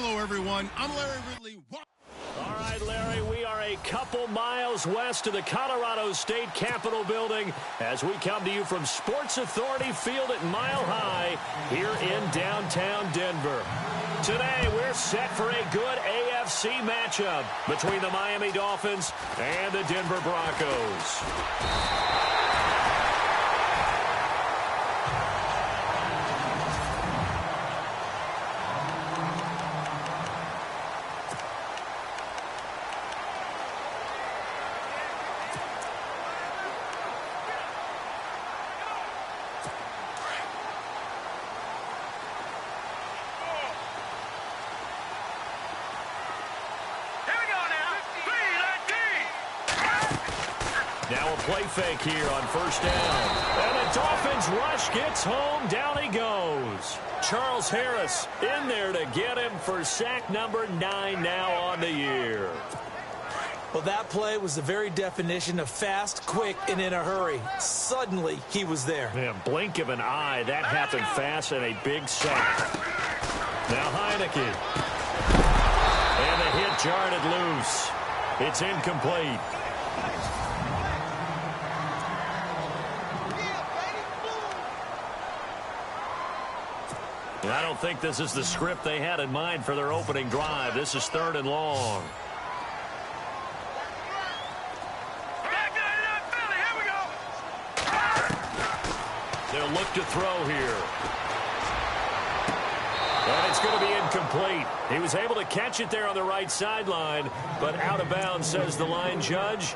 Hello, everyone. I'm Larry Ridley. All right, Larry, we are a couple miles west of the Colorado State Capitol building as we come to you from Sports Authority Field at Mile High here in downtown Denver. Today, we're set for a good AFC matchup between the Miami Dolphins and the Denver Broncos. Now a play fake here on first down. And the Dolphins rush gets home. Down he goes. Charles Harris in there to get him for sack number 9 now on the year. Well, that play was the very definition of fast, quick, and in a hurry. Suddenly, he was there. Man, blink of an eye. That happened fast and a big sack. Now Heineke. And the hit jarred it loose. It's incomplete. I don't think this is the script they had in mind for their opening drive. This is 3rd and long. They'll look to throw here. And it's going to be incomplete. He was able to catch it there on the right sideline, but out of bounds, says the line judge.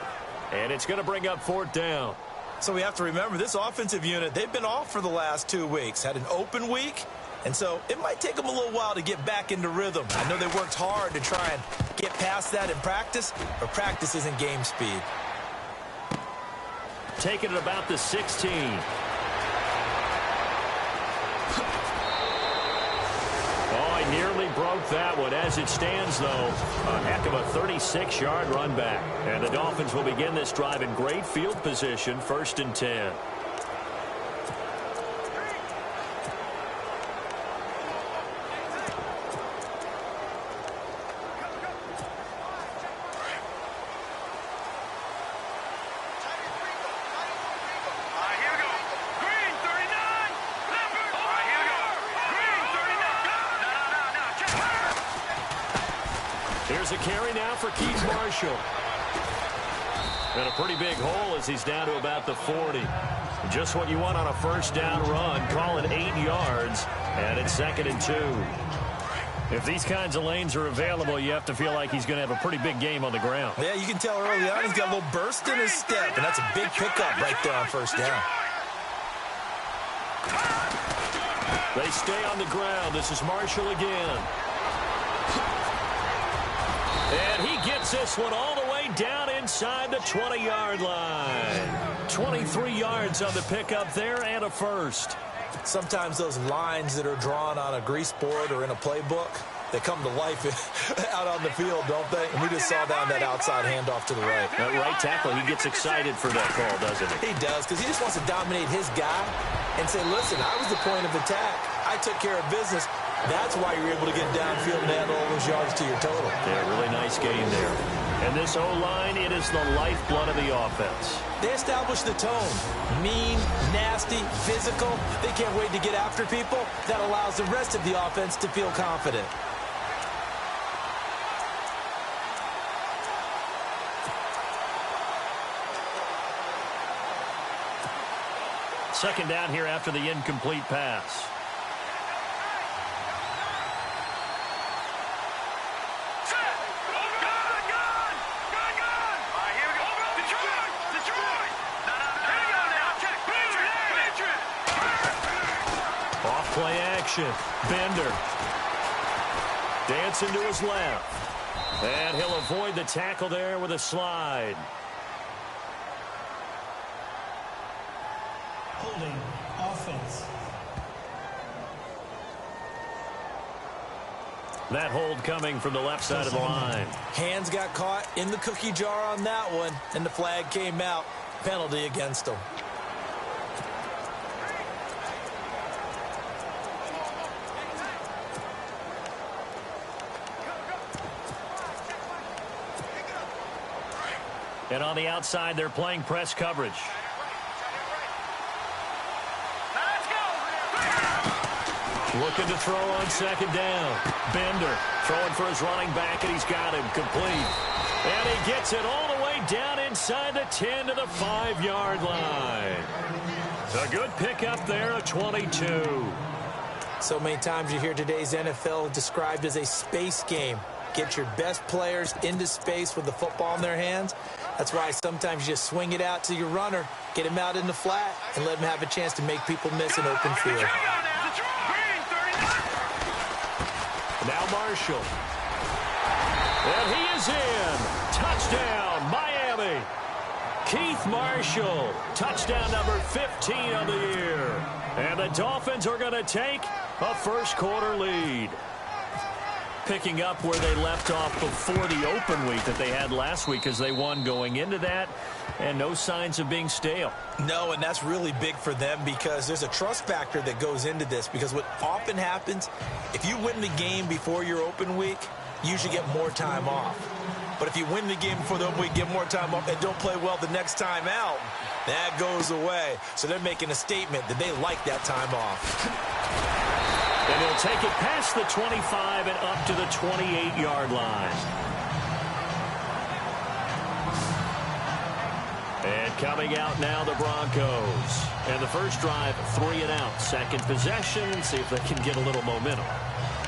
And it's going to bring up 4th down. So we have to remember, this offensive unit, they've been off for the last 2 weeks. Had an open week. And so it might take them a little while to get back into rhythm. I know they worked hard to try and get past that in practice, but practice isn't game speed. Taking it about the 16. Oh, he nearly broke that one. As it stands, though, a heck of a 36-yard run back. And the Dolphins will begin this drive in great field position, 1st and 10. Here's a carry now for Keith Marshall. And a pretty big hole as he's down to about the 40. Just what you want on a first down run. Call it 8 yards. And it's 2nd and 2. If these kinds of lanes are available, you have to feel like he's going to have a pretty big game on the ground. Yeah, you can tell early on he's got a little burst in his step. And that's a big pickup right there on first down. They stay on the ground. This is Marshall again. And he gets this one all the way down inside the 20-yard line. 23 yards on the pickup there and a first. Sometimes those lines that are drawn on a grease board or in a playbook, they come to life out on the field, don't they? And we just saw down that outside handoff to the right. That right tackle, he gets excited for that call, doesn't he? He does, because he just wants to dominate his guy and say, listen, I was the point of attack. I took care of business. That's why you're able to get downfield and add all those yards to your total. Yeah, really nice game there. And this O-line, it is the lifeblood of the offense. They establish the tone. Mean, nasty, physical. They can't wait to get after people. That allows the rest of the offense to feel confident. Second down here after the incomplete pass. Play action. Bender. Dancing to his left. And he'll avoid the tackle there with a slide. Holding offense. That hold coming from the left side of the line. Hands got caught in the cookie jar on that one, and the flag came out. Penalty against him. And on the outside, they're playing press coverage. Looking to throw on second down. Bender throwing for his running back, and he's got him complete. And he gets it all the way down inside the 10 to the 5-yard line. A good pickup there, a 22. So many times you hear today's NFL described as a space game. Get your best players into space with the football in their hands. That's why sometimes you just swing it out to your runner, get him out in the flat, and let him have a chance to make people miss an open field. Now Marshall. And he is in. Touchdown, Miami. Keith Marshall, touchdown number 15 of the year. And the Dolphins are going to take a first-quarter lead. Picking up where they left off before the open week that they had last week as they won going into that, and no signs of being stale. No, and that's really big for them because there's a trust factor that goes into this, because what often happens, if you win the game before your open week, you usually get more time off. But if you win the game before the open week, get more time off, and don't play well the next time out, that goes away. So they're making a statement that they like that time off. And they'll take it past the 25 and up to the 28-yard line. And coming out now, the Broncos. And the first drive, 3 and out. Second possession, see if they can get a little momentum.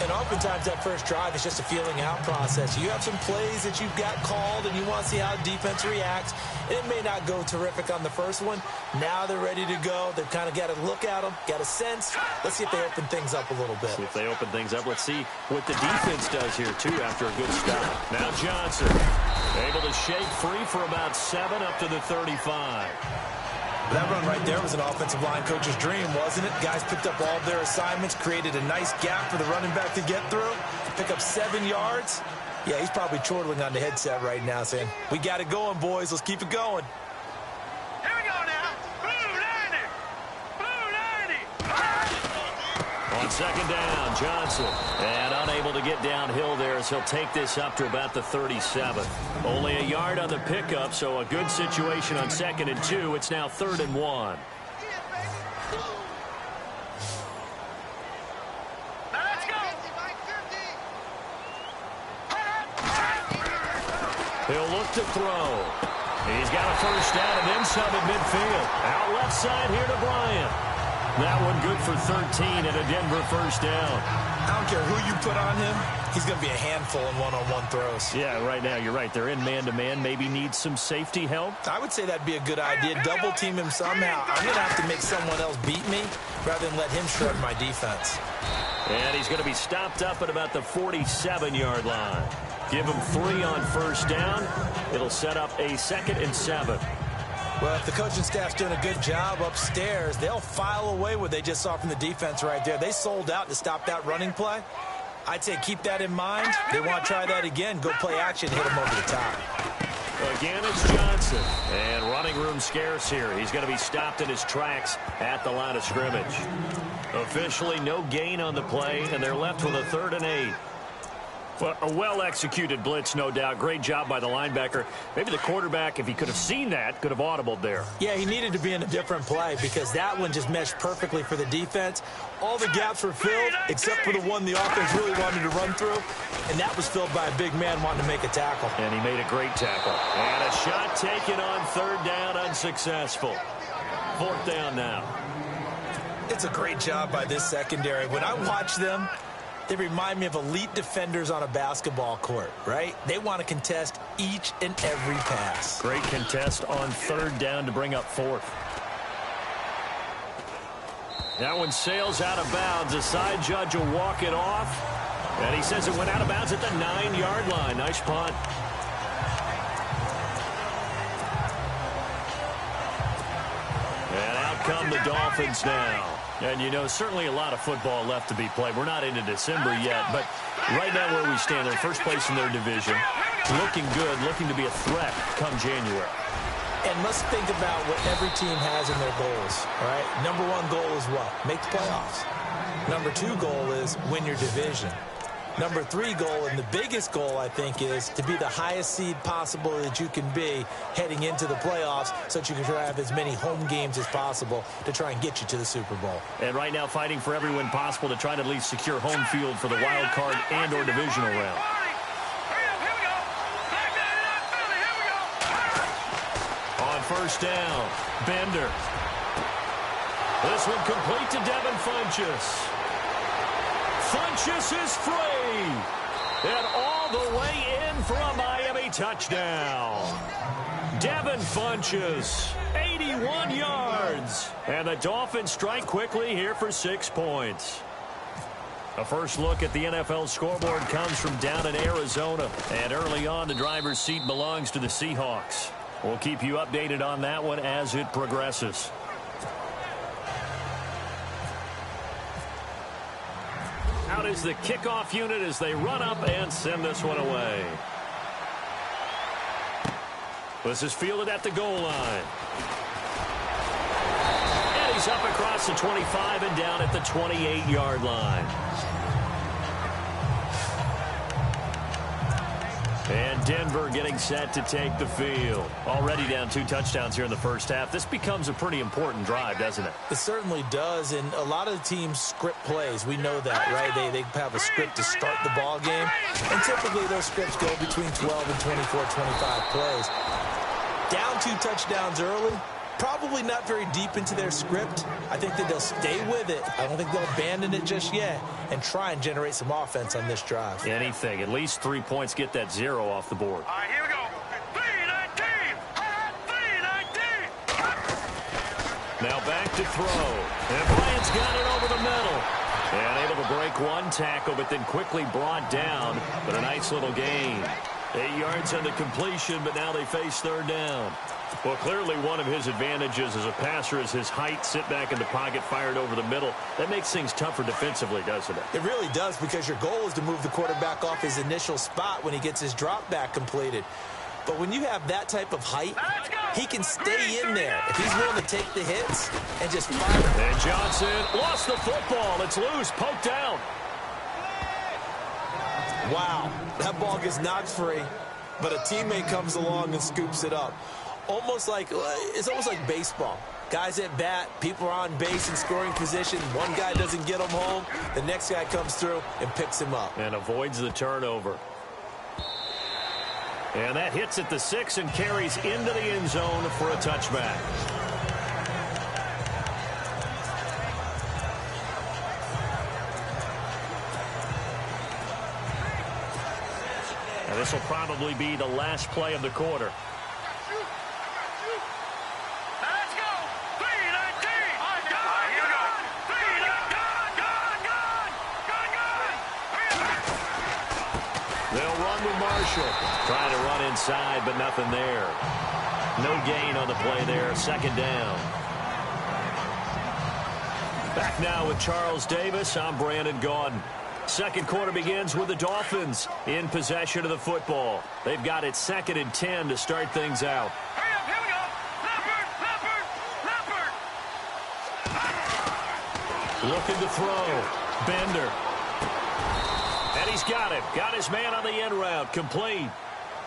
And oftentimes that first drive is just a feeling out process. You have some plays that you've got called and you want to see how defense reacts. It may not go terrific on the first one. Now they're ready to go. They've kind of got to look at them, got a sense. Let's see if they open things up a little bit. See if they open things up. Let's see what the defense does here, too, after a good stop. Now Johnson able to shake free for about 7 up to the 35. That run right there was an offensive line coach's dream, wasn't it? Guys picked up all of their assignments, created a nice gap for the running back to get through, pick up 7 yards. Yeah, he's probably chortling on the headset right now saying, we got it going, boys. Let's keep it going. Here we go now. Blue 90. Blue 90. On second down, Johnson. And unable to get downhill there as he'll take this up to about the 37. Only a yard on the pickup, so a good situation on 2nd and 2. It's now 3rd and 1. He'll look to throw. He's got a first down and then some at midfield. Out left side here to Bryant. That one good for 13 and a Denver first down. I don't care who you put on him. He's going to be a handful in one-on-one throws. Yeah, right now, you're right. They're in man-to-man. Maybe needs some safety help. I would say that'd be a good idea. Double team him somehow. I'm going to have to make someone else beat me rather than let him shred my defense. And he's going to be stopped up at about the 47-yard line. Give him 3 on first down. It'll set up a 2nd and 7. Well, if the coaching staff's doing a good job upstairs, they'll file away what they just saw from the defense right there. They sold out to stop that running play. I'd say keep that in mind. They want to try that again. Go play action, hit them over the top. Again, it's Johnson. And running room scarce here. He's going to be stopped in his tracks at the line of scrimmage. Officially, no gain on the play, and they're left with a 3rd and 8. Well, a well-executed blitz, no doubt. Great job by the linebacker. Maybe the quarterback, if he could have seen that, could have audibled there. Yeah, he needed to be in a different play because that one just meshed perfectly for the defense. All the gaps were filled except for the one the offense really wanted to run through, and that was filled by a big man wanting to make a tackle. And he made a great tackle. And a shot taken on 3rd down, unsuccessful. 4th down now. It's a great job by this secondary. When I watch them, they remind me of elite defenders on a basketball court, right? They want to contest each and every pass. Great contest on 3rd down to bring up 4th. That one sails out of bounds. The side judge will walk it off. And he says it went out of bounds at the 9-yard line. Nice punt. And out come the Dolphins now. And, you know, certainly a lot of football left to be played. We're not into December yet, but right now where we stand, they're first place in their division. Looking good, looking to be a threat come January. And let's think about what every team has in their goals, all right? Number 1 goal is what? Make the playoffs. Number 2 goal is win your division. Number 3 goal, and the biggest goal, I think, is to be the highest seed possible that you can be heading into the playoffs so that you can try to have as many home games as possible to try and get you to the Super Bowl. And right now fighting for every win possible to try to at least secure home field for the wild card and or divisional round. On first down, Bender. This one complete to Devin Funchess. Funchess is free. And all the way in for a Miami touchdown. Devin Funchess, 81 yards. And the Dolphins strike quickly here for 6 points. A first look at the NFL scoreboard comes from down in Arizona. And early on, the driver's seat belongs to the Seahawks. We'll keep you updated on that one as it progresses. Out is the kickoff unit as they run up and send this one away. This is fielded at the goal line. And he's up across the 25 and down at the 28-yard line. And Denver getting set to take the field. Already down 2 touchdowns here in the first half. This becomes a pretty important drive, doesn't it? It certainly does, and a lot of the teams script plays. We know that, right? They have a script to start the ball game, and typically those scripts go between 12 and 24, 25 plays. Down 2 touchdowns early, probably not very deep into their script. I think that they'll stay with it. I don't think they'll abandon it just yet and try and generate some offense on this drive. Anything. At least 3 points, get that 0 off the board. All right, here we go. 3-19. 3-19. Now back to throw. And Bryant's got it over the middle. And able to break 1 tackle, but then quickly brought down. But a nice little gain. 8 yards on the completion, but now they face third down. Well, clearly one of his advantages as a passer is his height, sit back in the pocket, fired over the middle. That makes things tougher defensively, doesn't it? It really does, because your goal is to move the quarterback off his initial spot when he gets his drop back completed. But when you have that type of height, he can stay in there if he's willing to take the hits and just fire. And Johnson lost the football. It's loose, poked out. Wow, that ball gets knocked free, but a teammate comes along and scoops it up. It's almost like baseball. Guys at bat, people are on base in scoring position. One guy doesn't get him home. The next guy comes through and picks him up. And avoids the turnover. And that hits at the 6 and carries into the end zone for a touchback. And this will probably be the last play of the quarter. Trying to run inside, but nothing there. No gain on the play there. Second down. Back now with Charles Davis. I'm Brandon Gaudin. Second quarter begins with the Dolphins in possession of the football. They've got it 2nd and 10 to start things out. Here we go. Leopard. Looking to throw. Bender. And he's got it. Got his man on the end route. Complete.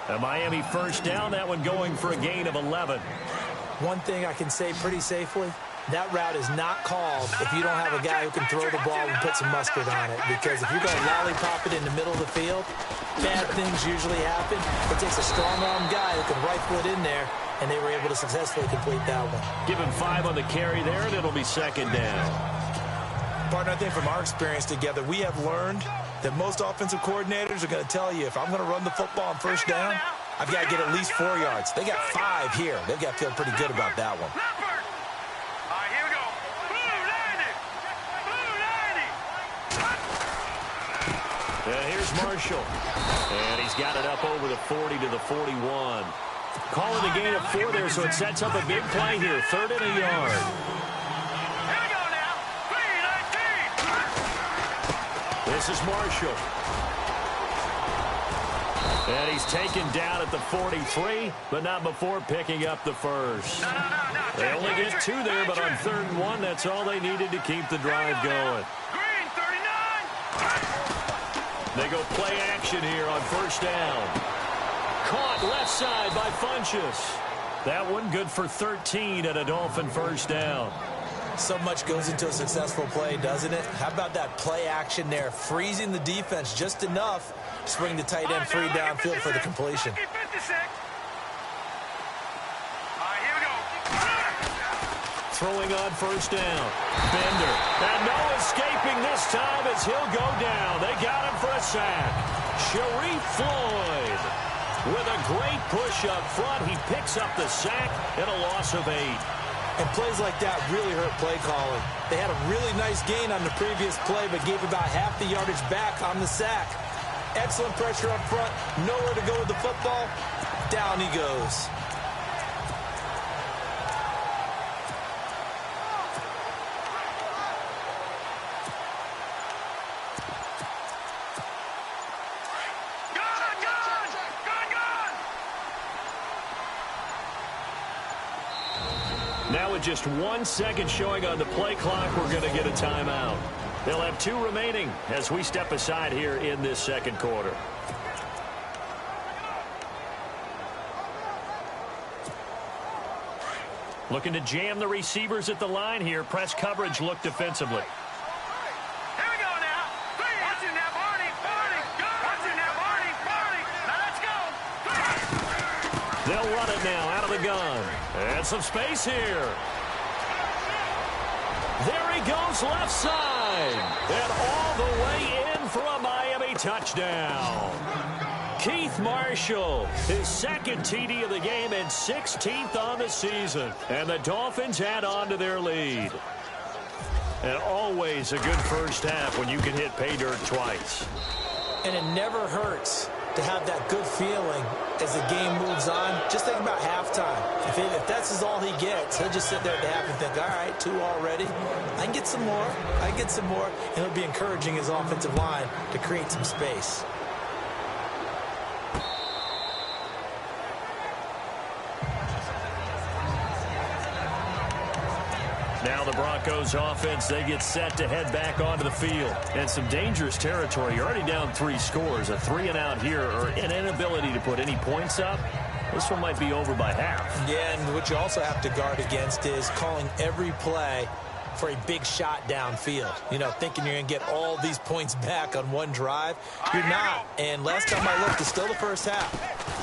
A Miami first down. That one going for a gain of 11. One thing I can say pretty safely, that route is not called if you don't have a guy who can throw the ball and put some mustard on it. Because if you're going to lollipop it in the middle of the field, bad things usually happen. It takes a strong-arm guy who can rifle it in there, and they were able to successfully complete that one. Give him 5 on the carry there, and it'll be second down. Partner, I think from our experience together, we have learned that most offensive coordinators are going to tell you, if I'm going to run the football on first down, I've got to get at least 4 yards. They got 5 here. They've got to feel pretty good about that one. Leopard. All right, here we go. Blue 90. Blue 90. And here's Marshall. And he's got it up over the 40 to the 41. Calling the gain of 4 there, so it sets up a big play here. 3rd and a yard. Here we go now. 3-19. This is Marshall. And he's taken down at the 43, but not before picking up the first. No. They only get 2 there, but on 3rd and 1, that's all they needed to keep the drive going. Green 39. They go play action here on first down. Caught left side by Funchess. That one good for 13 and a Dolphin first down. So much goes into a successful play, doesn't it? How about that play action there? Freezing the defense just enough to swing the tight end free downfield for the completion. Throwing on first down. Bender. And no escaping this time as he'll go down. They got him for a sack. Sharif Floyd with a great push up front. He picks up the sack and a loss of 8. And plays like that really hurt play calling. They had a really nice gain on the previous play, but gave about half the yardage back on the sack. Excellent pressure up front. Nowhere to go with the football. Down he goes. Now with just 1 second showing on the play clock, we're going to get a timeout. They'll have 2 remaining as we step aside here in this second quarter. Looking to jam the receivers at the line here. Press coverage look defensively. Here we go now. Watch it now, Barney. Watch it now, Barney. Now let's go. They'll run it now out of the gun. And some space here. There he goes left side. And all the way in for a Miami touchdown. Keith Marshall, his second TD of the game and 16th on the season. And the Dolphins add on to their lead. And always a good first half when you can hit pay dirt twice. And it never hurts to have that good feeling as the game moves on. Just think about halftime. If that's all he gets, he'll just sit there at the half and think, all right, 2 already. I can get some more. And he'll be encouraging his offensive line to create some space. Now the Broncos offense, they get set to head back onto the field. And some dangerous territory. You're already down 3 scores. A 3-and-out here or an inability to put any points up. This one might be over by half. Yeah, and what you also have to guard against is calling every play for a big shot downfield. You know, thinking you're going to get all these points back on one drive. You're not. And last time I looked, it's still the first half.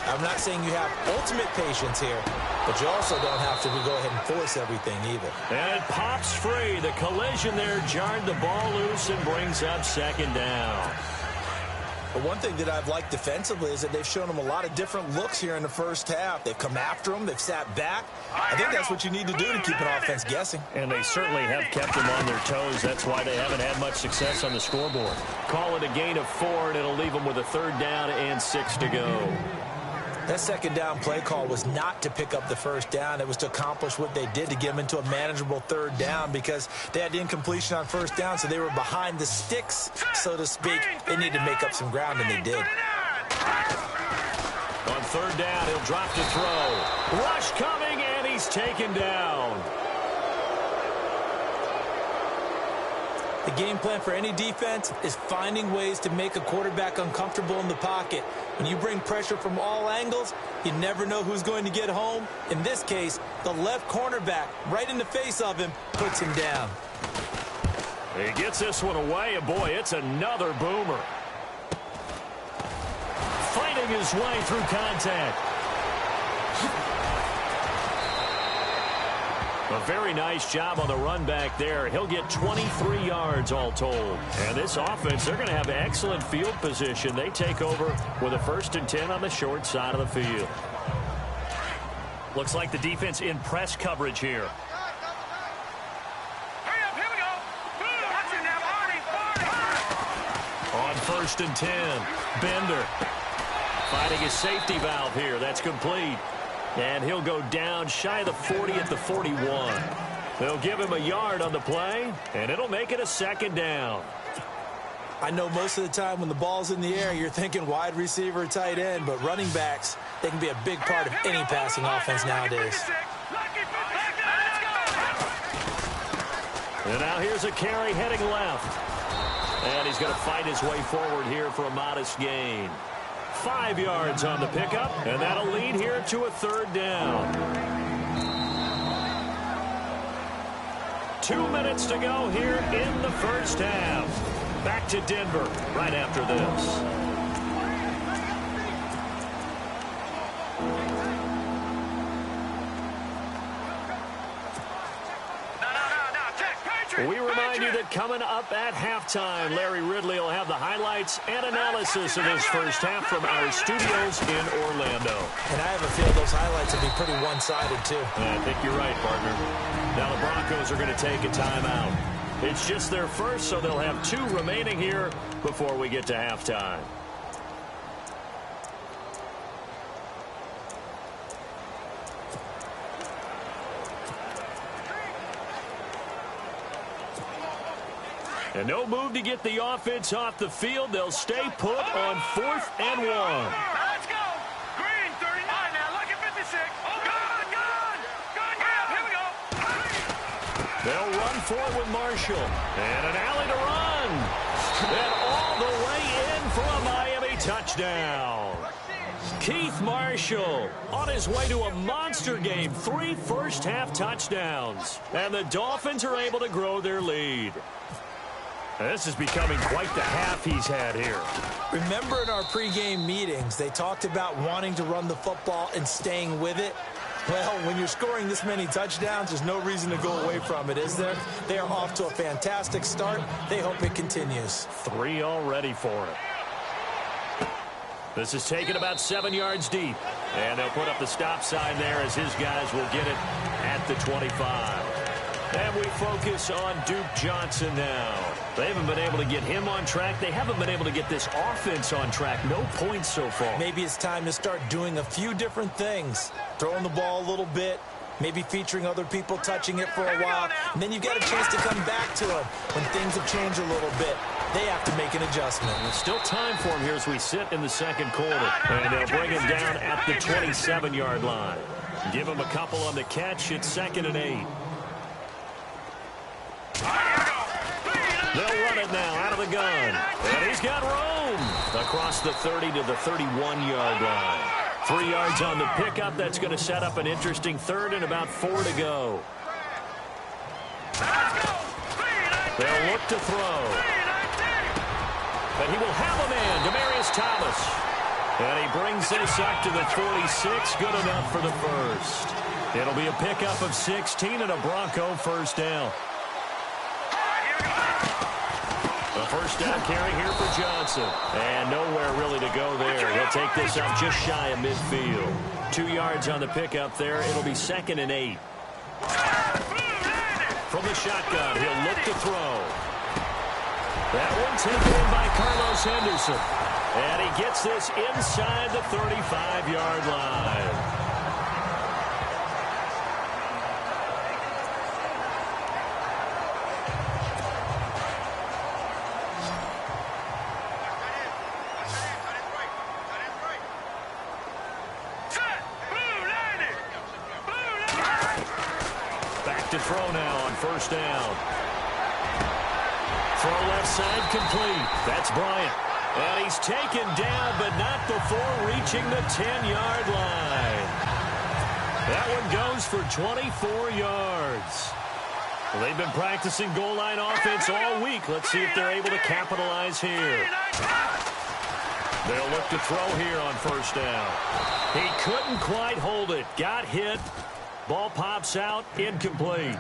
I'm not saying you have ultimate patience here, but you also don't have to go ahead and force everything either. And it pops free. The collision there jarred the ball loose and brings up second down. But one thing that I've liked defensively is that they've shown them a lot of different looks here in the first half. They've come after them. They've sat back. I think that's what you need to do to keep an offense guessing. And they certainly have kept them on their toes. That's why they haven't had much success on the scoreboard. Call it a gain of 4, and it'll leave them with a 3rd down and 6 to go. That second down play call was not to pick up the first down. It was to accomplish what they did, to get them into a manageable 3rd down, because they had the incompletion on first down, so they were behind the sticks, so to speak. They needed to make up some ground, and they did. On 3rd down, he'll drop to throw. Rush coming, and he's taken down. The game plan for any defense is finding ways to make a quarterback uncomfortable in the pocket. When you bring pressure from all angles, you never know who's going to get home. In this case, the left cornerback, right in the face of him, puts him down. He gets this one away, and boy, it's another boomer. Fighting his way through contact. A very nice job on the run back there. He'll get 23 yards all told. And this offense, they're going to have excellent field position. They take over with a 1st and 10 on the short side of the field. Looks like the defense in press coverage here. Hurry up, here we go. Watch it now, Barney. On 1st and 10, Bender finding his safety valve here. That's complete. And he'll go down shy of the 40 at the 41. They'll give him a yard on the play, and it'll make it a 2nd down. I know most of the time when the ball's in the air, you're thinking wide receiver, tight end, but running backs, they can be a big part of any passing offense nowadays. And now here's a carry heading left. And he's going to fight his way forward here for a modest gain. 5 yards on the pickup, and that'll lead here to a third down. 2 minutes to go here in the first half. Back to Denver right after this. We remind you that coming up at halftime, Larry Ridley will have the highlights and analysis of this first half from our studios in Orlando. And I have a feeling those highlights will be pretty one-sided, too. I think you're right, partner. Now the Broncos are going to take a timeout. It's just their first, so they'll have 2 remaining here before we get to halftime. And no move to get the offense off the field. They'll stay put on 4th and 1. Let's go. Green, 39 now. Look at 56. Good. Here we go. They'll run forward with Marshall. And an alley to run. And all the way in for a Miami touchdown. Keith Marshall on his way to a monster game. 3 first-half touchdowns. And the Dolphins are able to grow their lead. This is becoming quite the half he's had here. Remember in our pregame meetings, they talked about wanting to run the football and staying with it? Well, when you're scoring this many touchdowns, there's no reason to go away from it, is there? They are off to a fantastic start. They hope it continues. 3 already for it. This is taken about 7 yards deep. And they'll put up the stop sign there as his guys will get it at the 25. And we focus on Duke Johnson now. They haven't been able to get him on track. They haven't been able to get this offense on track. No points so far. Maybe it's time to start doing a few different things. Throwing the ball a little bit. Maybe featuring other people touching it for a while. And then you've got a chance to come back to him when things have changed a little bit. They have to make an adjustment. There's still time for him here as we sit in the second quarter. And they'll bring him down at the 27-yard line. Give him a couple on the catch. It's 2nd and 8. They'll run it now out of the gun. And he's got room across the 30 to the 31-yard line. 3 yards on the pickup. That's going to set up an interesting third and about 4 to go. They'll look to throw. And he will have a man, Demaryius Thomas. And he brings this up to the 46. Good enough for the first. It'll be a pickup of 16 and a Bronco first down. The first down carry here for Johnson. And nowhere really to go there. He'll take this up just shy of midfield. 2 yards on the pickup there. It'll be 2nd and 8. From the shotgun, he'll look to throw. That one taken in by Carlos Henderson. And he gets this inside the 35-yard line. To throw now on first down. Throw left side complete. That's Bryant. And he's taken down, but not before reaching the 10-yard line. That one goes for 24 yards. Well, they've been practicing goal line offense all week. Let's see if they're able to capitalize here. They'll look to throw here on first down. He couldn't quite hold it. Got hit. Ball pops out, incomplete.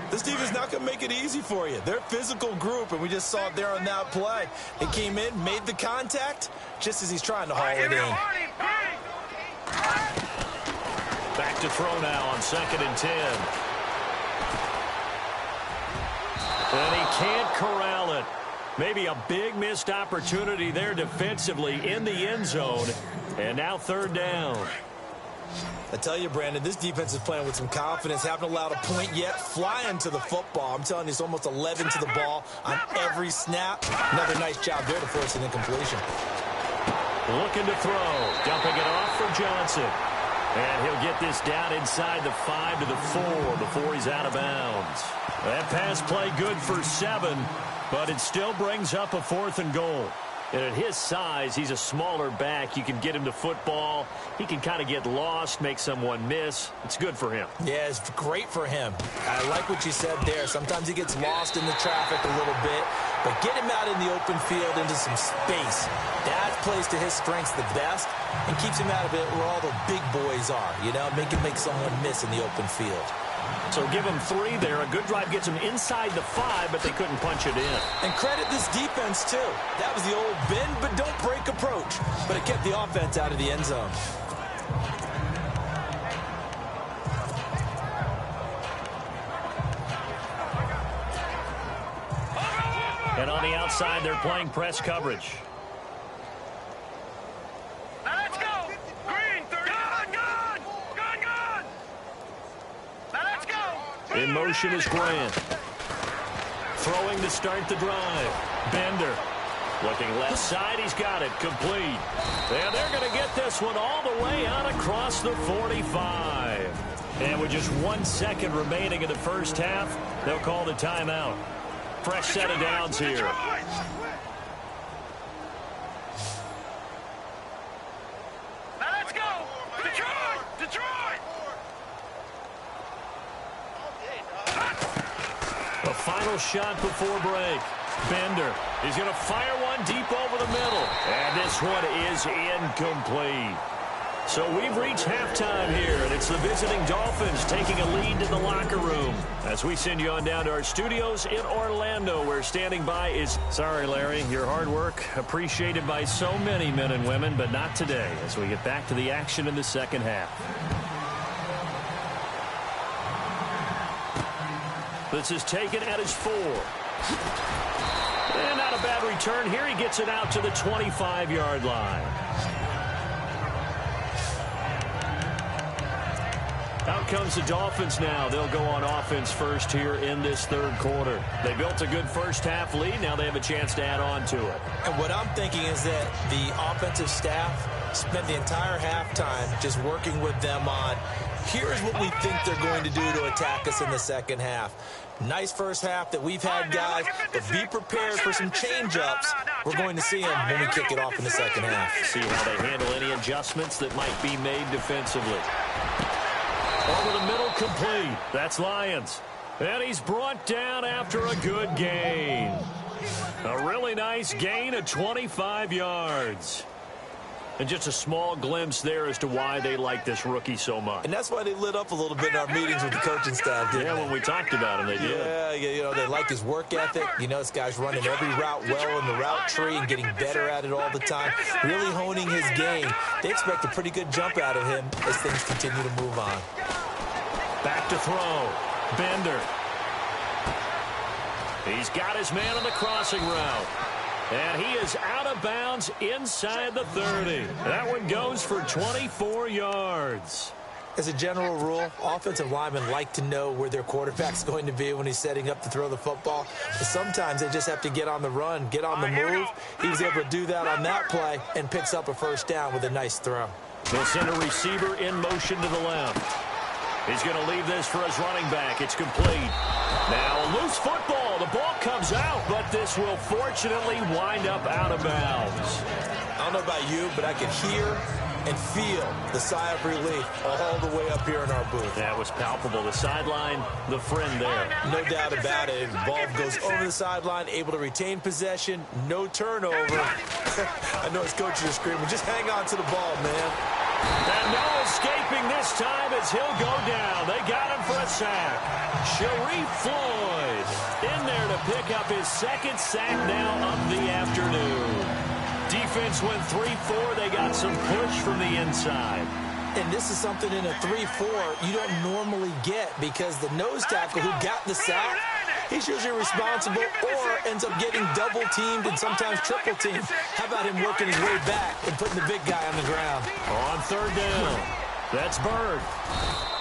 This team is not going to make it easy for you. They're a physical group, and we just saw it there on that play. They came in, made the contact, just as he's trying to haul it in. Back to throw now on 2nd and 10. And he can't corral it. Maybe a big missed opportunity there defensively in the end zone. And now 3rd down. I tell you, Brandon, this defense is playing with some confidence. Haven't allowed a point yet. Flying to the football. I'm telling you, it's almost 11 to the ball on every snap. Another nice job there to force an incompletion. Looking to throw. Dumping it off for Johnson. And he'll get this down inside the 5 to the 4 before he's out of bounds. That pass play good for 7. But it still brings up a 4th and goal. And at his size, he's a smaller back. You can get him to football. He can kind of get lost, make someone miss. It's good for him. Yeah, it's great for him. I like what you said there. Sometimes he gets lost in the traffic a little bit. But get him out in the open field into some space. That plays to his strengths the best and keeps him out of it where all the big boys are. You know, make him make someone miss in the open field. So give him 3 there. A good drive gets him inside the 5, but they couldn't punch it in. And credit this defense, too. That was the old bend but don't break approach. But it kept the offense out of the end zone. And on the outside, they're playing press coverage. Now let's go. Green, 30. Gun. Now let's go. In motion is Grant. Throwing to start the drive. Bender. Looking left side. He's got it. Complete. And they're going to get this one all the way out across the 45. And with just 1 second remaining in the first half, they'll call the timeout. Fresh set of downs here. Now let's go. Detroit. The final shot before break. Bender. He's going to fire one deep over the middle. And this one is incomplete. So we've reached halftime here, and it's the visiting Dolphins taking a lead to the locker room. As we send you on down to our studios in Orlando, where standing by is... Sorry, Larry, your hard work appreciated by so many men and women, but not today, as we get back to the action in the second half. This is taken at his 4. And not a bad return here. He gets it out to the 25-yard line. Out comes the Dolphins now. They'll go on offense first here in this third quarter. They built a good first half lead. Now they have a chance to add on to it. And what I'm thinking is that the offensive staff spent the entire halftime just working with them on, here's what we think they're going to do to attack us in the second half. Nice first half that we've had, guys, but be prepared for some change-ups. We're going to see them when we kick it off in the second half. See how they handle any adjustments that might be made defensively. Over the middle, complete. That's Lions. And he's brought down after a good gain. A really nice gain of 25 yards. And just a small glimpse there as to why they like this rookie so much. And that's why they lit up a little bit in our meetings with the coaching staff, didn't they? When we talked about him, they did. Yeah, you know, they like his work ethic. You know, this guy's running every route well in the route tree and getting better at it all the time, really honing his game. They expect a pretty good jump out of him as things continue to move on. Back to throw. Bender. He's got his man on the crossing route. And he is out of bounds inside the 30. That one goes for 24 yards. As a general rule, offensive linemen like to know where their quarterback's going to be when he's setting up to throw the football. But sometimes they just have to get on the run, get on the move. He was able to do that on that play and picks up a first down with a nice throw. They'll send a receiver in motion to the left. He's going to leave this for his running back. It's complete. Now a loose football. The ball comes out, but this will fortunately wind up out of bounds. I don't know about you, but I could hear and feel the sigh of relief all the way up here in our booth. That was palpable. The sideline, the friend there. No doubt about it. The ball goes over the sideline, able to retain possession, no turnover. I know his coaches are screaming, just hang on to the ball, man. And no escaping this time as he'll go down. They got him for a sack. Sharif Floyd in there to pick up his second sack now of the afternoon. Defense went 3-4. They got some push from the inside. And this is something in a 3-4 you don't normally get because the nose tackle who got the sack, he's usually responsible or ends up getting double-teamed and sometimes triple-teamed. How about him working his way back and putting the big guy on the ground? On third down, that's Bird.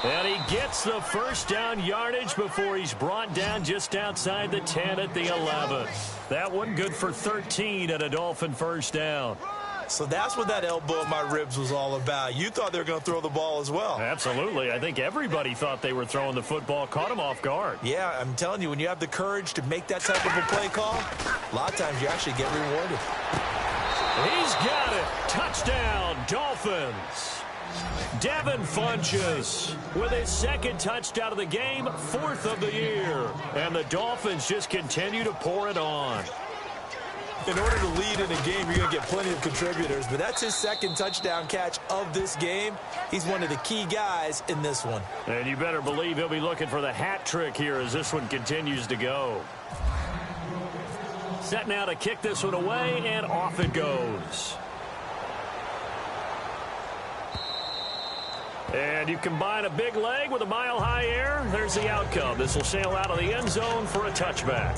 And he gets the first down yardage before he's brought down just outside the 10 at the 11. That one good for 13 at a Dolphin first down. So that's what that elbow in my ribs was all about. You thought they were going to throw the ball as well. Absolutely. I think everybody thought they were throwing the football. Caught him off guard. Yeah, I'm telling you, when you have the courage to make that type of a play call, a lot of times you actually get rewarded. He's got it. Touchdown, Dolphins. Devin Funchess with his second touchdown of the game, 4th of the year. And the Dolphins just continue to pour it on. In order to lead in a game, you're going to get plenty of contributors, but that's his second touchdown catch of this game. He's one of the key guys in this one. And you better believe he'll be looking for the hat trick here as this one continues to go. Set now to kick this one away, and off it goes. And you combine a big leg with a mile-high air. There's the outcome. This will sail out of the end zone for a touchback.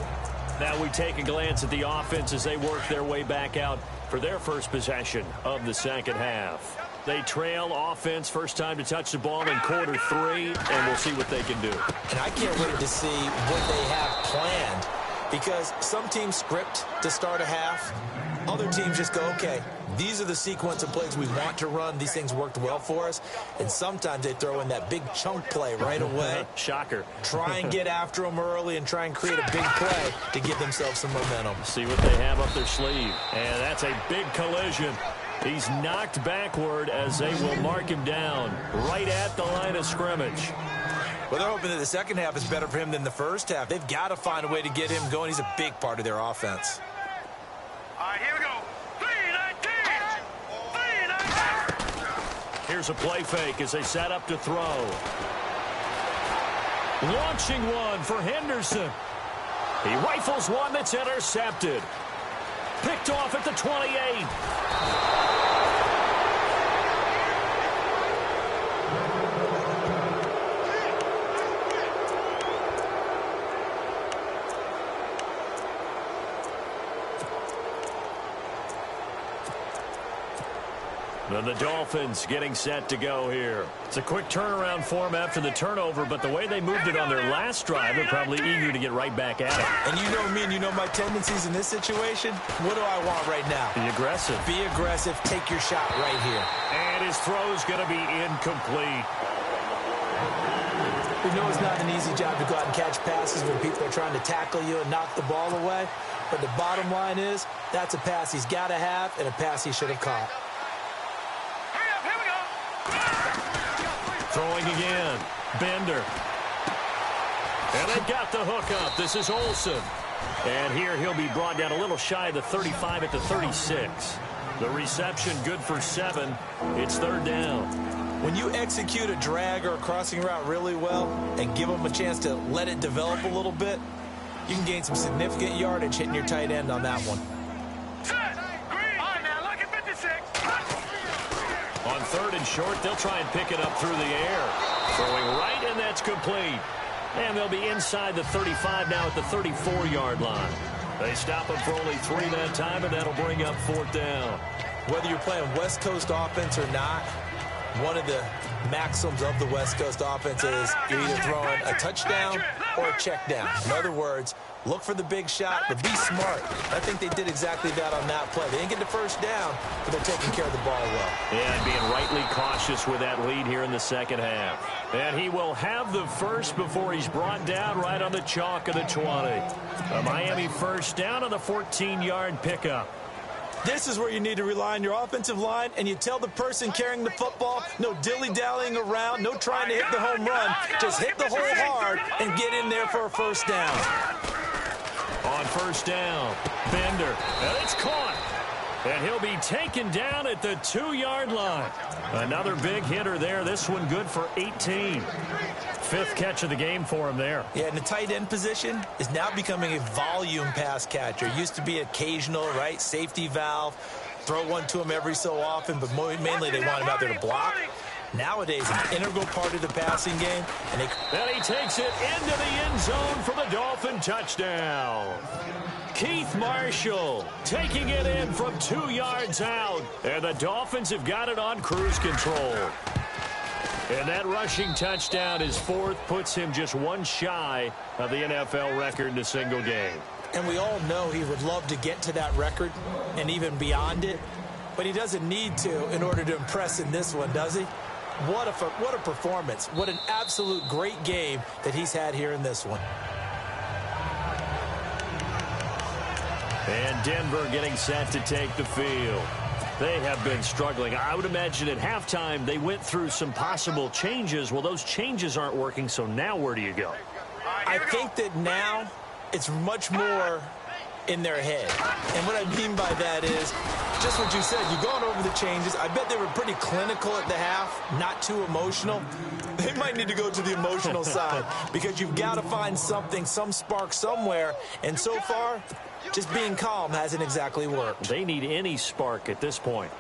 Now we take a glance at the offense as they work their way back out for their first possession of the second half. They trail offense, first time to touch the ball in quarter 3, and we'll see what they can do. And I can't wait to see what they have planned, because some teams script to start a half. Other teams just go, okay, these are the sequence of plays we want to run. These things worked well for us. And sometimes they throw in that big chunk play right away. Shocker. Try and get after them early and try and create a big play to give themselves some momentum. See what they have up their sleeve. And that's a big collision. He's knocked backward as they will mark him down right at the line of scrimmage. Well, they're hoping that the second half is better for him than the first half. They've got to find a way to get him going. He's a big part of their offense. All right, here we go. 3-19. 3-19. Here's a play fake as they set up to throw. Launching one for Henderson. He rifles one that's intercepted. Picked off at the 28. And the Dolphins getting set to go here. It's a quick turnaround for them after the turnover, but the way they moved it on their last drive, they're probably eager to get right back at it. And you know me and you know my tendencies in this situation. What do I want right now? Be aggressive. Be aggressive. Take your shot right here. And his throw's going to be incomplete. We know it's not an easy job to go out and catch passes when people are trying to tackle you and knock the ball away. But the bottom line is, that's a pass he's got to have and a pass he should have caught. Throwing again. Bender. And they've got the hook up. This is Olsen. And here he'll be brought down a little shy of the 35 at the 36. The reception good for 7. It's third down. When you execute a drag or a crossing route really well and give them a chance to let it develop a little bit, you can gain some significant yardage hitting your tight end on that one. On third and short, they'll try and pick it up through the air. Throwing right, and that's complete. And they'll be inside the 35 now at the 34-yard line. They stop him for only 3 that time, and that'll bring up fourth down. Whether you're playing West Coast offense or not, one of the maxims of the West Coast offense is you're either throwing a touchdown or a check down. In other words, look for the big shot, but be smart. I think they did exactly that on that play. They didn't get the first down, but they're taking care of the ball well. Yeah, and being rightly cautious with that lead here in the second half. And he will have the first before he's brought down right on the chalk of the 20. A Miami first down on the 14-yard pickup. This is where you need to rely on your offensive line, and you tell the person carrying the football, no dilly-dallying around, no trying to hit the home run. Just hit the hole hard and get in there for a first down. On first down, Bender, and it's caught. And he'll be taken down at the 2-yard line. Another big hitter there. This one good for 18. 5th catch of the game for him there. Yeah, and the tight end position is now becoming a volume pass catcher. Used to be occasional, right? Safety valve. Throw one to him every so often, but mainly they want him out there to block. Nowadays, an integral part of the passing game. And he takes it into the end zone for the Dolphin touchdown. Keith Marshall taking it in from 2 yards out. And the Dolphins have got it on cruise control. And that rushing touchdown, his 4th, puts him just 1 shy of the NFL record in a single game. And we all know he would love to get to that record and even beyond it. but he doesn't need to in order to impress in this one, does he? What a performance. What an absolute great game that he's had here in this one. And Denver getting set to take the field. They have been struggling. I would imagine at halftime they went through some possible changes. Well, those changes aren't working, so now where do you go? I think that now it's much more in their head. And what I mean by that is just what you said. You've gone over the changes. I bet they were pretty clinical at the half, not too emotional. They might need to go to the emotional side because you've got to find something, some spark somewhere. And so far, just being calm hasn't exactly worked. They need any spark at this point.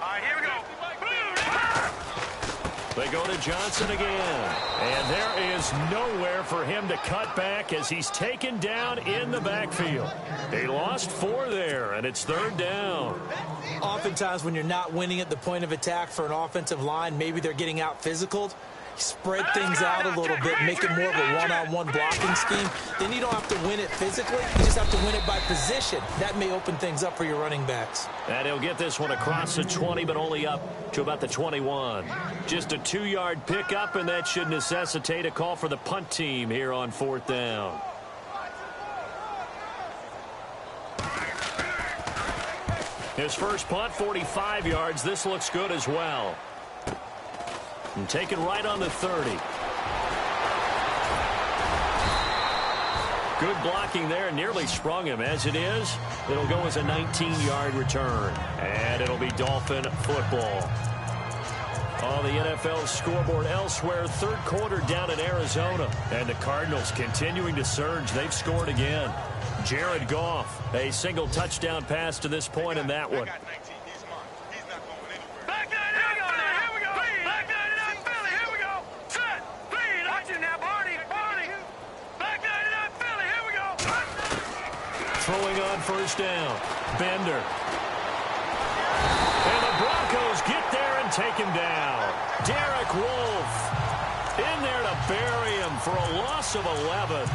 All right, here we go. They go to Johnson again. And there is nowhere for him to cut back as he's taken down in the backfield. He lost 4 there, and it's 3rd down. Oftentimes when you're not winning at the point of attack for an offensive line, maybe they're getting out physical. Spread things out a little bit, make it more of a one-on-one blocking scheme. Then you don't have to win it physically. You just have to win it by position. That may open things up for your running backs. And he'll get this one across the 20, but only up to about the 21. Just a 2-yard pickup, and that should necessitate a call for the punt team here on 4th down. His first punt, 45 yards. This looks good as well. And taken right on the 30. Good blocking there. Nearly sprung him. As it is, it'll go as a 19-yard return. And it'll be Dolphin football. On the NFL scoreboard elsewhere, 3rd quarter down in Arizona. And the Cardinals continuing to surge. They've scored again. Jared Goff, a single touchdown pass to this point in that one. Throwing on 1st down. Bender. And the Broncos get there and take him down. Derek Wolfe in there to bury him for a loss of 11.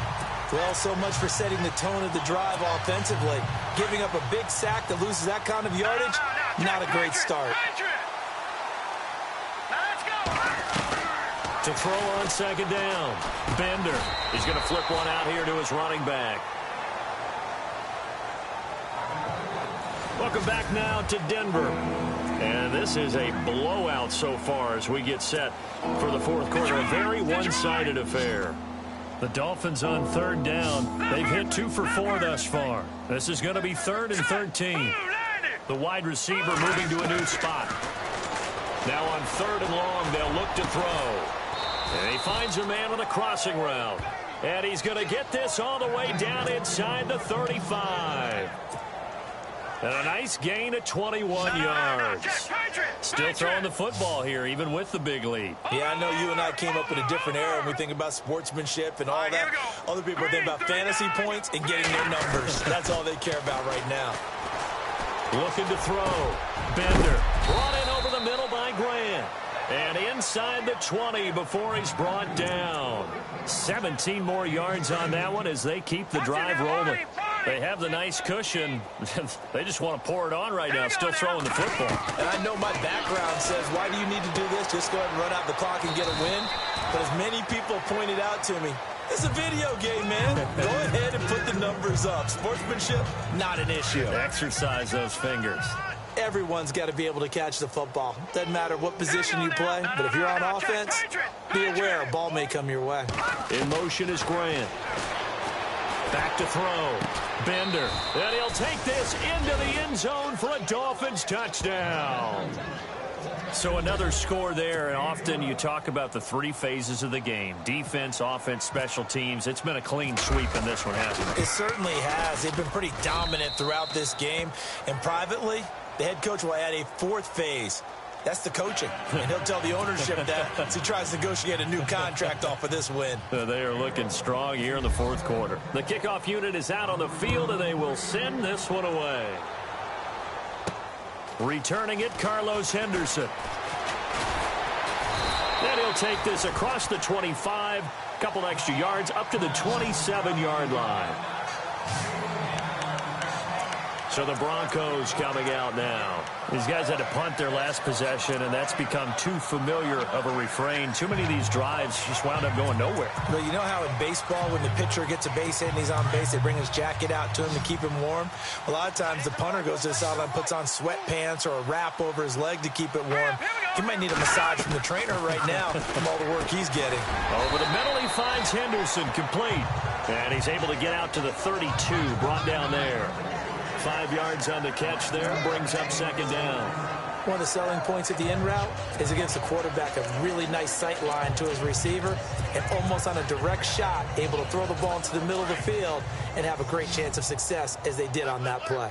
Well, so much for setting the tone of the drive offensively. Giving up a big sack that loses that kind of yardage, not a great start. To throw on 2nd down. Bender. He's going to flip one out here to his running back. Welcome back now to Denver. And this is a blowout so far as we get set for the 4th quarter. A very one-sided affair. The Dolphins on 3rd down. They've hit 2 for 4 thus far. This is going to be 3rd and 13. The wide receiver moving to a new spot. Now on 3rd and long, they'll look to throw. And he finds a man on a crossing route. And he's going to get this all the way down inside the 35. And a nice gain of 21 yards. Still throwing the football here, even with the big lead. Yeah, I know you and I came up in a different era when we think about sportsmanship and all that. Other people are thinking about fantasy points and getting their numbers. That's all they care about right now. Looking to throw. Bender brought in over the middle by Grant. And inside the 20 before he's brought down. 17 more yards on that one as they keep the drive rolling. They have the nice cushion. They just want to pour it on right now, still throwing the football. And I know my background says, why do you need to do this? Just go ahead and run out the clock and get a win. But as many people pointed out to me, it's a video game, man. Go ahead and put the numbers up. Sportsmanship, not an issue. Exercise those fingers. Everyone's got to be able to catch the football. Doesn't matter what position you play, but if you're on offense, be aware a ball may come your way. In motion is Grant. Back to throw. Bender. And he'll take this into the end zone for a Dolphins touchdown. So another score there, and often you talk about the 3 phases of the game. Defense, offense, special teams. It's been a clean sweep in this one, hasn't it? It certainly has. They've been pretty dominant throughout this game. And privately, the head coach will add a 4th phase. That's the coaching. And he'll tell the ownership that as he tries to negotiate a new contract off of this win. They are looking strong here in the 4th quarter. The kickoff unit is out on the field, and they will send this one away. Returning it, Carlos Henderson. Then he'll take this across the 25, couple extra yards, up to the 27-yard line. So the Broncos coming out now. These guys had to punt their last possession, and that's become too familiar of a refrain. Too many of these drives just wound up going nowhere. Well, you know how in baseball, when the pitcher gets a base hit and he's on base, they bring his jacket out to him to keep him warm? A lot of times the punter goes to the sideline, puts on sweatpants or a wrap over his leg to keep it warm. He might need a massage from the trainer right now from all the work he's getting. Over the middle, he finds Henderson complete. And he's able to get out to the 32, brought down there. 5 yards on the catch there, brings up second down. One of the selling points of the in route is it gives the quarterback a really nice sight line to his receiver and almost on a direct shot, able to throw the ball into the middle of the field and have a great chance of success as they did on that play.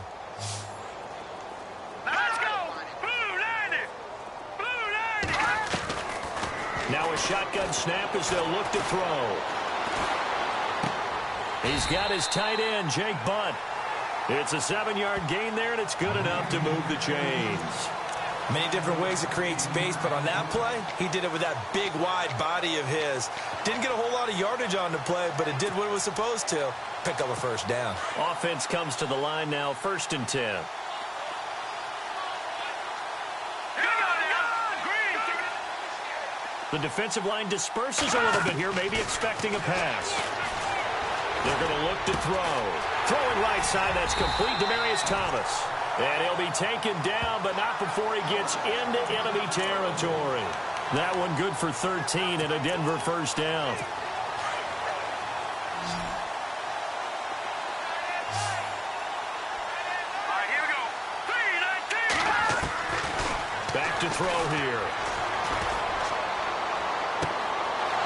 Let's go! Blue 90! Blue 90! Now a shotgun snap as they'll look to throw. He's got his tight end, Jake Butt. It's a 7-yard gain there, and it's good enough to move the chains. Many different ways to create space, but on that play, he did it with that big, wide body of his. Didn't get a whole lot of yardage on the play, but it did what it was supposed to. Pick up a first down. Offense comes to the line now, 1st and 10. The defensive line disperses a little bit here, maybe expecting a pass. They're going to look to throw. Throwing right side, that's complete to Demaryius Thomas. And he'll be taken down, but not before he gets into enemy territory. That one good for 13 and a Denver first down. All right, here we go. 3-19! Back to throw here.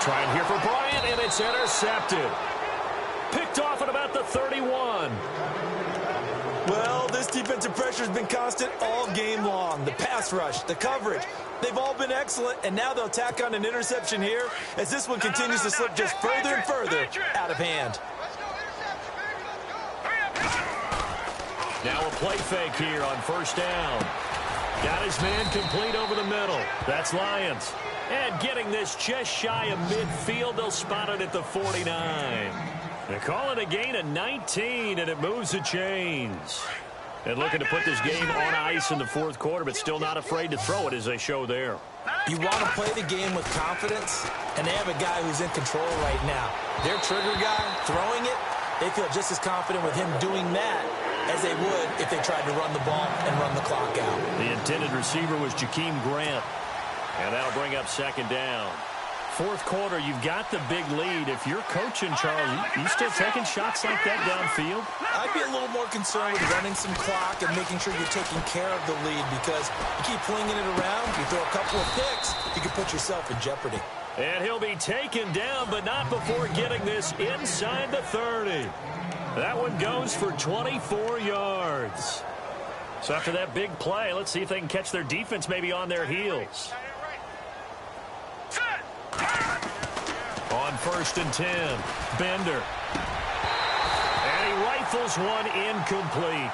Trying here for Bryant, and it's intercepted. Picked off at about the 31. Well, this defensive pressure has been constant all game long. The pass rush, the coverage, they've all been excellent, and now they'll tack on an interception here as this one continues to slip just further and further out of hand. Now a play fake here on first down. Got his man complete over the middle. That's Lions. And getting this just shy of midfield, they'll spot it at the 49. They call it a gain of 19, and it moves the chains. And looking to put this game on ice in the 4th quarter, but still not afraid to throw it as they show there. You want to play the game with confidence, and they have a guy who's in control right now. Their trigger guy throwing it, they feel just as confident with him doing that as they would if they tried to run the ball and run the clock out. The intended receiver was Jakeem Grant, and that'll bring up second down. 4th quarter, you've got the big lead. If you're coaching, Charles, you still taking shots like that downfield? I'd be a little more concerned with running some clock and making sure you're taking care of the lead, because you keep flinging it around, you throw a couple of picks, you can put yourself in jeopardy. And he'll be taken down, but not before getting this inside the 30. That one goes for 24 yards. So after that big play, let's see if they can catch their defense maybe on their heels. On 1st and 10, Bender. And he rifles one incomplete.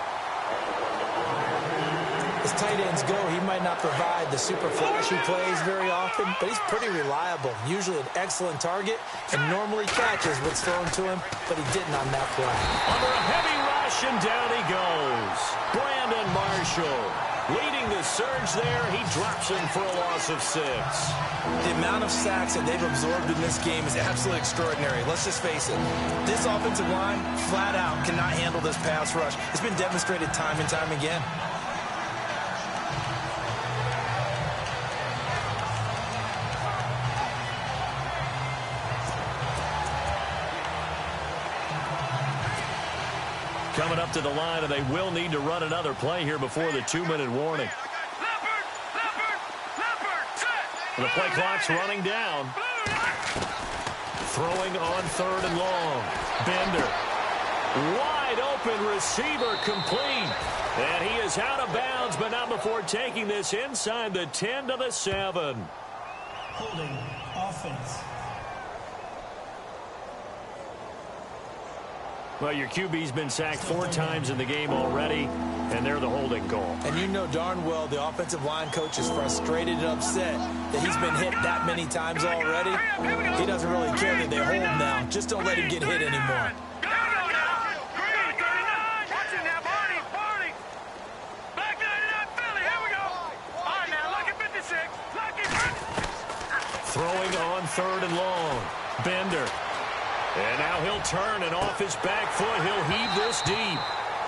As tight ends go, he might not provide the super flashy plays very often, but he's pretty reliable. Usually an excellent target and normally catches what's thrown to him, but he didn't on that play. Under a heavy rush, and down he goes. Brandon Marshall leading the surge there. He drops him for a loss of 6. The amount of sacks that they've absorbed in this game is absolutely extraordinary. Let's just face it. This offensive line, flat out, cannot handle this pass rush. It's been demonstrated time and time again. Coming up to the line, and they will need to run another play here before the 2-minute warning. The play clock's running down. Throwing on 3rd and long. Bender. Wide open receiver complete. And he is out of bounds, but not before taking this inside the 10 to the 7. Holding offense. Well, your QB's been sacked 4 times in the game already, and they're the holding call. And you know darn well the offensive line coach is frustrated and upset that he's been hit that many times already. He doesn't really care that they hold now. Just don't let him get hit anymore. Throwing on 3rd and long. Bender. And now he'll turn, and off his back foot, he'll heave this deep.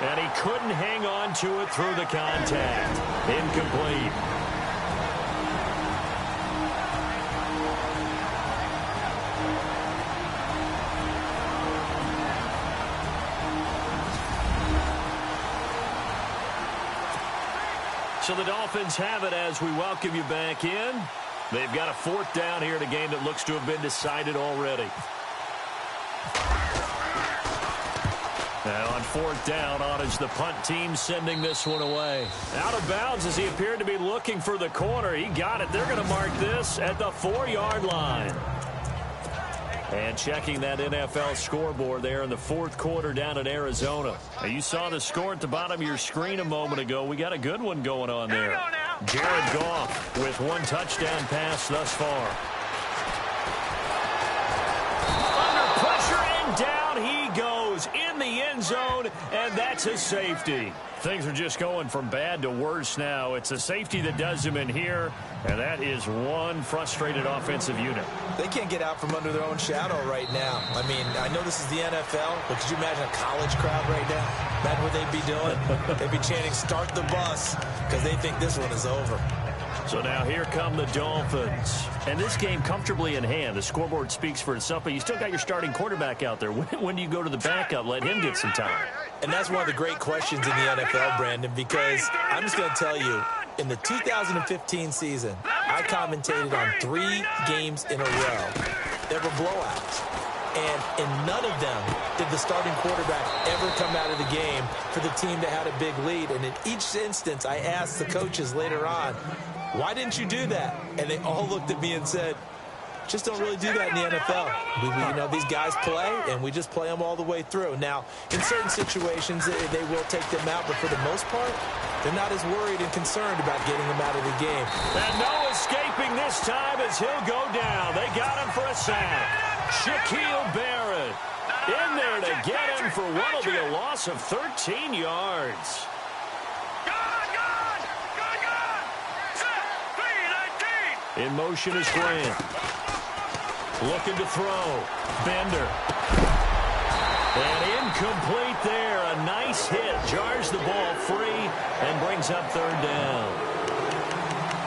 And he couldn't hang on to it through the contact. Incomplete. So the Dolphins have it as we welcome you back in. They've got a 4th down here in a game that looks to have been decided already. And on 4th down, on is the punt team sending this one away. Out of bounds as he appeared to be looking for the corner. He got it. They're going to mark this at the 4-yard line. And checking that NFL scoreboard there in the 4th quarter down in Arizona. Now, you saw the score at the bottom of your screen a moment ago. We got a good one going on there. Jared Goff with 1 touchdown pass thus far. Under pressure, and down he goes in the end zone, and that's a safety. Things are just going from bad to worse now. It's a safety that does him in here, and that is one frustrated offensive unit. They can't get out from under their own shadow right now. I mean, I know this is the NFL, but could you imagine a college crowd right now? Imagine what they'd be doing. They'd be chanting, "Start the bus," because they think this one is over. So now here come the Dolphins. And this game comfortably in hand. The scoreboard speaks for itself, but you still got your starting quarterback out there. When do you go to the backup? Let him get some time. And that's one of the great questions in the NFL, Brandon, because I'm just going to tell you, in the 2015 season, I commentated on 3 games in a row that were blowouts. And in none of them did the starting quarterback ever come out of the game for the team that had a big lead. And in each instance, I asked the coaches later on, why didn't you do that? And they all looked at me and said, just don't really do that in the NFL. You know, these guys play, and we just play them all the way through. Now, in certain situations, they will take them out, but for the most part, they're not as worried and concerned about getting them out of the game. And no escaping this time as he'll go down. They got him for a sack. Shaquille Barrett in there to get him for what will be a loss of 13 yards. In motion is Grant. Looking to throw. Bender. And incomplete there. A nice hit. Jars the ball free and brings up 3rd down.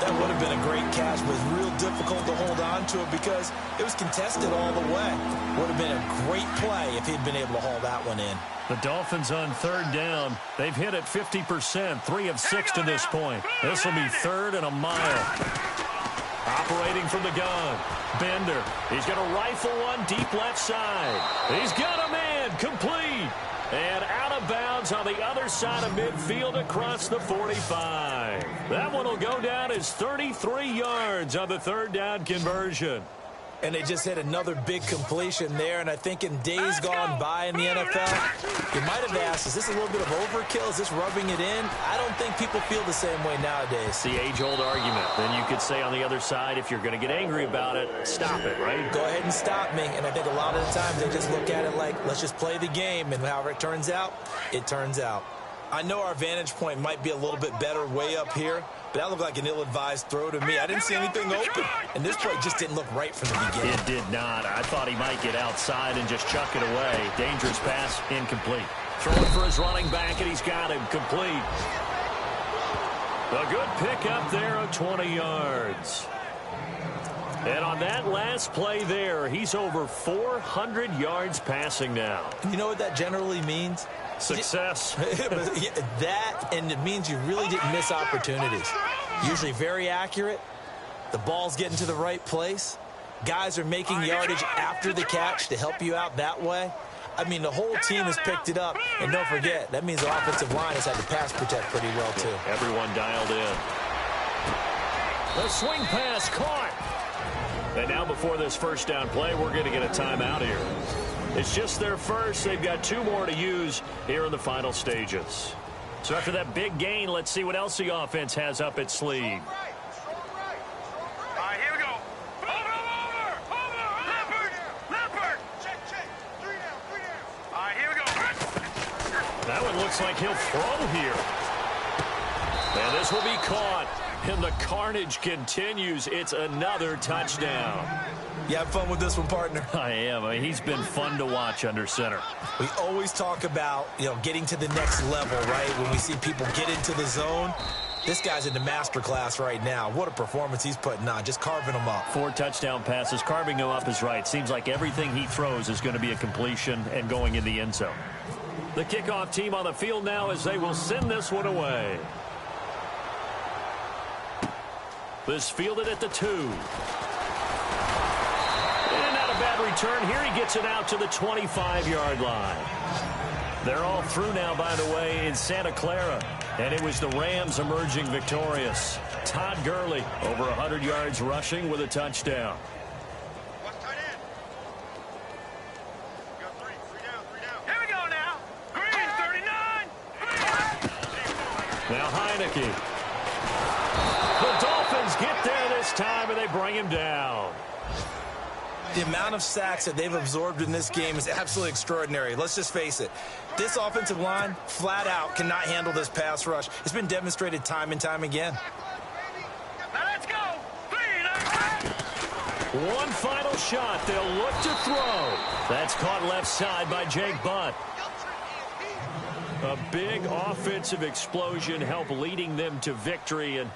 That would have been a great catch, but it's real difficult to hold on to it because it was contested all the way. Would have been a great play if he'd been able to haul that one in. The Dolphins on 3rd down. They've hit it 50%, 3 of 6 to this point. This will be 3rd and a mile. Operating from the gun. Bender. He's going to rifle one deep left side. He's got a man. Complete. And out of bounds on the other side of midfield across the 45. That one will go down as 33 yards on the 3rd down conversion. And they just hit another big completion there. And I think in days gone by in the NFL, you might have asked, is this a little bit of overkill? Is this rubbing it in? I don't think people feel the same way nowadays. The age-old argument. Then you could say on the other side, if you're going to get angry about it, stop it, right? Go ahead and stop me. And I think a lot of the times they just look at it like, let's just play the game. And however it turns out, it turns out. I know our vantage point might be a little bit better way up here, but that looked like an ill-advised throw to me. I didn't see anything open, and this play just didn't look right from the beginning. It did not. I thought he might get outside and just chuck it away. Dangerous pass, incomplete. Throwing for his running back, and he's got him complete. A good pickup there of 20 yards. And on that last play there, he's over 400 yards passing now. You know what that generally means? Success. That, and it means you really didn't miss opportunities. Usually very accurate. The ball's getting to the right place. Guys are making yardage after the catch to help you out that way. I mean, the whole team has picked it up. And don't forget, that means the offensive line has had to pass protect pretty well, too. Everyone dialed in. The swing pass caught. And now before this 1st down play, we're going to get a timeout here. It's just their first. They've got 2 more to use here in the final stages. So after that big gain, let's see what else the offense has up its sleeve. All right, here we go. Over. Leopard. Check. 3 down. All right, here we go. That one looks like he'll throw here. And this will be caught. And the carnage continues. It's another touchdown. You have fun with this one, partner? I am. I mean, he's been fun to watch under center. We always talk about, getting to the next level, right? When we see people get into the zone. This guy's in the master class right now. What a performance he's putting on, just carving them up. 4 touchdown passes. Carving them up is right. Seems like everything he throws is going to be a completion and going in the end zone. The kickoff team on the field now as they will send this one away. This fielded at the 2. And not a bad return. Here he gets it out to the 25-yard line. They're all through now, by the way, in Santa Clara. And it was the Rams emerging victorious. Todd Gurley, over 100 yards rushing with a touchdown. Here we go now. Green, 39. Now Heineke. The Dolphins get there this time, and they bring him down. The amount of sacks that they've absorbed in this game is absolutely extraordinary. Let's just face it. This offensive line, flat out, cannot handle this pass rush. It's been demonstrated time and time again. Now let's go. One final shot. They'll look to throw. That's caught left side by Jake Butt. A big offensive explosion helped leading them to victory. And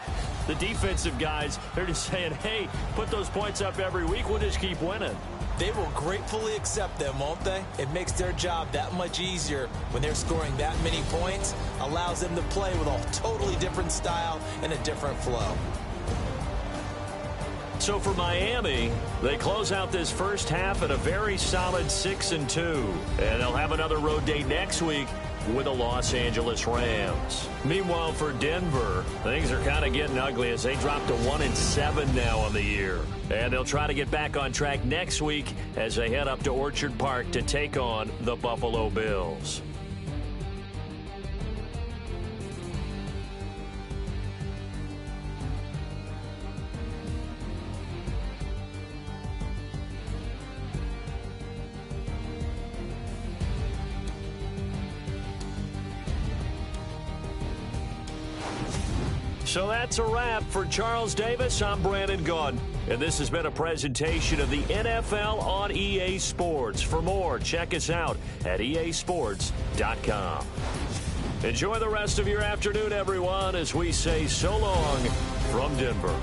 the defensive guys, they're just saying, hey, put those points up every week. We'll just keep winning. They will gratefully accept them, won't they? It makes their job that much easier when they're scoring that many points. Allows them to play with a totally different style and a different flow. So for Miami, they close out this first half at a very solid 6-2. And they'll have another road date next week with the Los Angeles Rams. Meanwhile, for Denver, things are kind of getting ugly as they drop to 1-7 now on the year. And they'll try to get back on track next week as they head up to Orchard Park to take on the Buffalo Bills. So that's a wrap. For Charles Davis, I'm Brandon Gaudin. And this has been a presentation of the NFL on EA Sports. For more, check us out at easports.com. Enjoy the rest of your afternoon, everyone, as we say so long from Denver.